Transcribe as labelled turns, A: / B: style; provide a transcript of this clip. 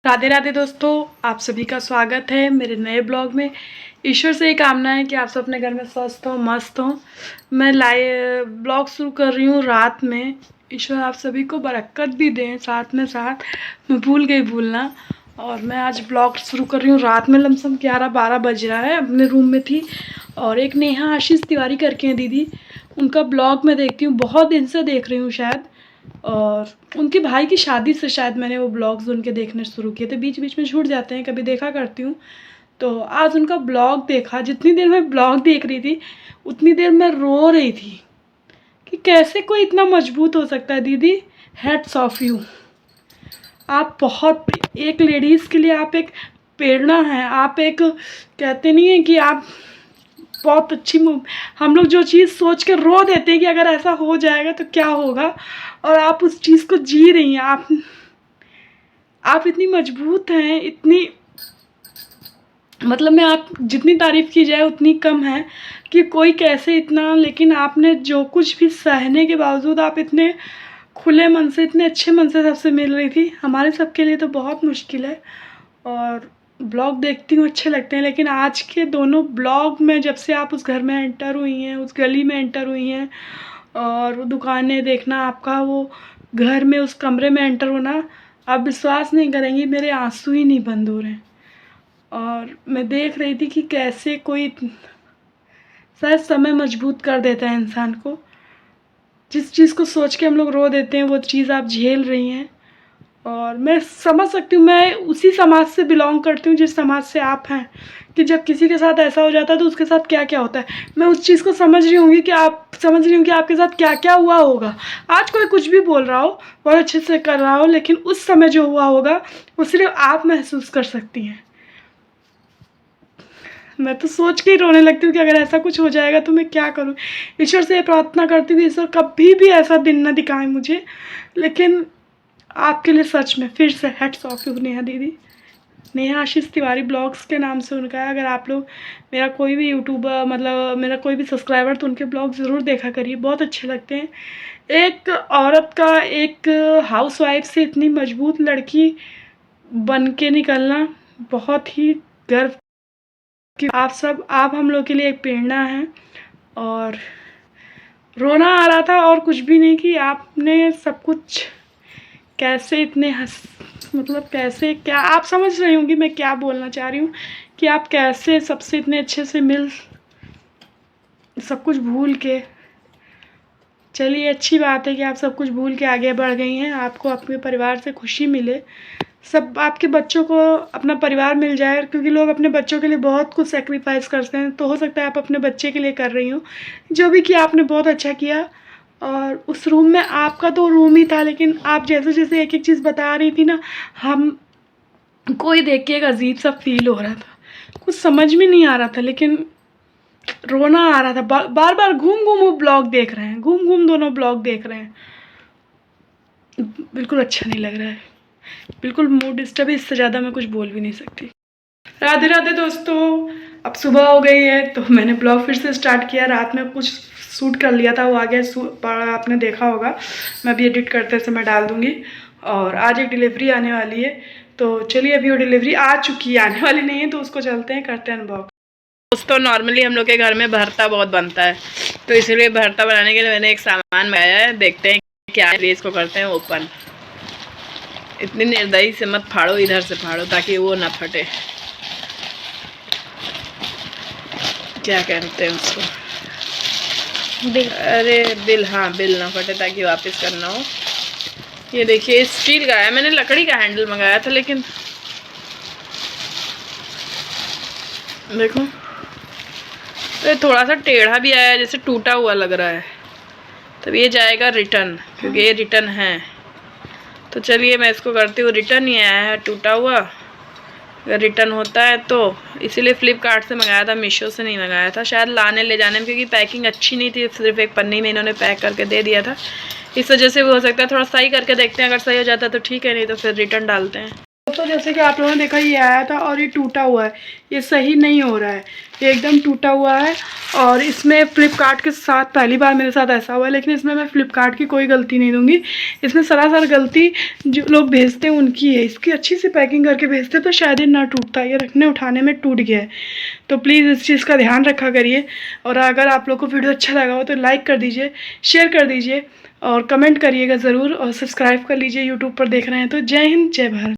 A: राधे राधे दोस्तों, आप सभी का स्वागत है मेरे नए ब्लॉग में। ईश्वर से ये कामना है कि आप सब अपने घर में स्वस्थ हो, मस्त हो। मैं ब्लॉग शुरू कर रही हूँ रात में। ईश्वर आप सभी को बरकत भी दें, साथ में साथ मैं भूल गई भूलना। और मैं आज ब्लॉग शुरू कर रही हूँ रात में, लमसम 11-12 बज रहा है। अपने रूम में थी और एक नेहा आशीष तिवारी करके हैं दीदी, उनका ब्लॉग मैं देखती हूँ, बहुत दिन से देख रही हूँ शायद। और उनके भाई की शादी से शायद मैंने वो ब्लॉग्स उनके देखने शुरू किए थे, बीच बीच में छूट जाते हैं, कभी देखा करती हूँ। तो आज उनका ब्लॉग देखा। जितनी देर मैं ब्लॉग देख रही थी उतनी देर मैं रो रही थी कि कैसे कोई इतना मजबूत हो सकता है। दीदी, हैट्स ऑफ यू। आप बहुत, एक लेडीज़ के लिए आप एक प्रेरणा हैं। आप एक, कहते नहीं है कि आप बहुत अच्छी हम लोग जो चीज़ सोच के रो देते हैं कि अगर ऐसा हो जाएगा तो क्या होगा, और आप उस चीज़ को जी रही हैं। आप इतनी मजबूत हैं, इतनी, मतलब मैं, आप जितनी तारीफ़ की जाए उतनी कम है कि कोई कैसे इतना। लेकिन आपने जो कुछ भी सहने के बावजूद आप इतने खुले मन से, इतने अच्छे मन से सबसे मिल रही थी। हमारे सबके लिए तो बहुत मुश्किल है। और ब्लॉग देखती हूँ, अच्छे लगते हैं, लेकिन आज के दोनों ब्लॉग में, जब से आप उस घर में एंटर हुई हैं, उस गली में एंटर हुई हैं, और वो दुकानें देखना, आपका वो घर में उस कमरे में एंटर होना, आप विश्वास नहीं करेंगी, मेरे आंसू ही नहीं बंद हो रहे हैं। और मैं देख रही थी कि कैसे कोई, शायद समय मजबूत कर देता है इंसान को। जिस चीज़ को सोच के हम लोग रो देते हैं वो चीज़ आप झेल रही हैं। और मैं समझ सकती हूँ, मैं उसी समाज से बिलोंग करती हूँ जिस समाज से आप हैं, कि जब किसी के साथ ऐसा हो जाता है तो उसके साथ क्या क्या होता है। मैं उस चीज़ को समझ रही हूँ कि आप समझ रही हूँ कि आपके साथ क्या क्या हुआ होगा। आज कोई कुछ भी बोल रहा हो, बहुत अच्छे से कर रहा हो, लेकिन उस समय जो हुआ होगा वो सिर्फ आप महसूस कर सकती हैं। मैं तो सोच के ही रोने लगती हूँ कि अगर ऐसा कुछ हो जाएगा तो मैं क्या करूँ। ईश्वर से प्रार्थना करती थी, ईश्वर कभी भी ऐसा दिन ना दिखाए मुझे। लेकिन आपके लिए सच में फिर से हैट्स ऑफ यू नेहा दीदी। नेहा आशीष तिवारी ब्लॉग्स के नाम से उनका है। अगर आप लोग, मेरा कोई भी यूट्यूबर, मतलब मेरा कोई भी सब्सक्राइबर, तो उनके ब्लॉग ज़रूर देखा करिए, बहुत अच्छे लगते हैं। एक औरत का, एक हाउसवाइफ से इतनी मजबूत लड़की बन के निकलना बहुत ही गर्व की। आप हम लोग के लिए एक प्रेरणा है। और रोना आ रहा था और कुछ भी नहीं, कि आपने सब कुछ कैसे इतने मतलब कैसे, क्या आप समझ रही होंगी मैं क्या बोलना चाह रही हूँ, कि आप कैसे सबसे इतने अच्छे से मिल, सब कुछ भूल के। चलिए, अच्छी बात है कि आप सब कुछ भूल के आगे बढ़ गई हैं। आपको अपने परिवार से खुशी मिले, सब आपके बच्चों को अपना परिवार मिल जाए, क्योंकि लोग अपने बच्चों के लिए बहुत कुछ सेक्रीफाइस करते हैं। तो हो सकता है आप अपने बच्चे के लिए कर रही हो। जो भी किया आपने बहुत अच्छा किया। और उस रूम में, आपका तो रूम ही था, लेकिन आप जैसे जैसे एक एक चीज़ बता रही थी ना, हम कोई देख के एक अजीब सा फील हो रहा था, कुछ समझ में नहीं आ रहा था, लेकिन रोना आ रहा था। बार बार घूम घूम वो ब्लॉग देख रहे हैं, घूम घूम दोनों ब्लॉग देख रहे हैं। बिल्कुल अच्छा नहीं लग रहा है, बिल्कुल मूड डिस्टर्ब है। इससे ज़्यादा मैं कुछ बोल भी नहीं सकती। राधे राधे दोस्तों, अब सुबह हो गई है तो मैंने ब्लॉग फिर से स्टार्ट किया। रात में कुछ शूट कर लिया था, वो आगे आपने देखा होगा, मैं भी एडिट करते समय डाल दूँगी। और आज एक डिलीवरी आने वाली है, तो चलिए, अभी वो डिलीवरी आ चुकी है, आने वाली नहीं है, तो उसको चलते हैं, करते हैं अनबॉक्स। दोस्तों, नॉर्मली हम लोग के घर में भरता बहुत बनता है, तो इसलिए भरता बनाने के लिए मैंने एक सामान मंगाया है। देखते हैं क्या है, इसको करते हैं ओपन। इतनी निर्दयी से मत फाड़ो, इधर से फाड़ो ताकि वो ना फटे। क्या कहते हैं उसको, बिल। अरे बिल, हाँ बिल ना फटे ताकि वापस करना हो। ये देखिए, स्टील का है, मैंने लकड़ी का हैंडल मंगाया था, लेकिन देखो तो थोड़ा सा टेढ़ा भी आया है, जैसे टूटा हुआ लग रहा है। तब ये जाएगा रिटर्न, क्योंकि ये रिटर्न है। तो चलिए मैं इसको करती हूँ। रिटर्न ही आया है टूटा हुआ, अगर रिटर्न होता है तो। इसीलिए फ्लिपकार्ट से मंगाया था, मीशो से नहीं मंगाया था, शायद लाने ले जाने में, क्योंकि पैकिंग अच्छी नहीं थी, सिर्फ एक पन्नी में इन्होंने पैक करके दे दिया था। इस वजह से भी हो सकता है। थोड़ा सही करके देखते हैं, अगर सही हो जाता है तो ठीक है, नहीं तो फिर रिटर्न डालते हैं। तो जैसे कि आप लोगों ने देखा ये आया था और ये टूटा हुआ है, ये सही नहीं हो रहा है, ये एकदम टूटा हुआ है। और इसमें फ़्लिपकार्ट के साथ पहली बार मेरे साथ ऐसा हुआ है, लेकिन इसमें मैं फ़्लिपकार्ट की कोई गलती नहीं दूंगी। इसमें सरासर गलती जो लोग भेजते हैं उनकी है। इसकी अच्छी सी पैकिंग करके भेजते तो शायद ये ना टूटता, ये रखने उठाने में टूट गया है। तो प्लीज़ इस चीज़ का ध्यान रखा करिए। और अगर आप लोग को वीडियो अच्छा लगा हो तो लाइक कर दीजिए, शेयर कर दीजिए और कमेंट करिएगा ज़रूर, और सब्सक्राइब कर लीजिए यूट्यूब पर देख रहे हैं तो। जय हिंद, जय भारत।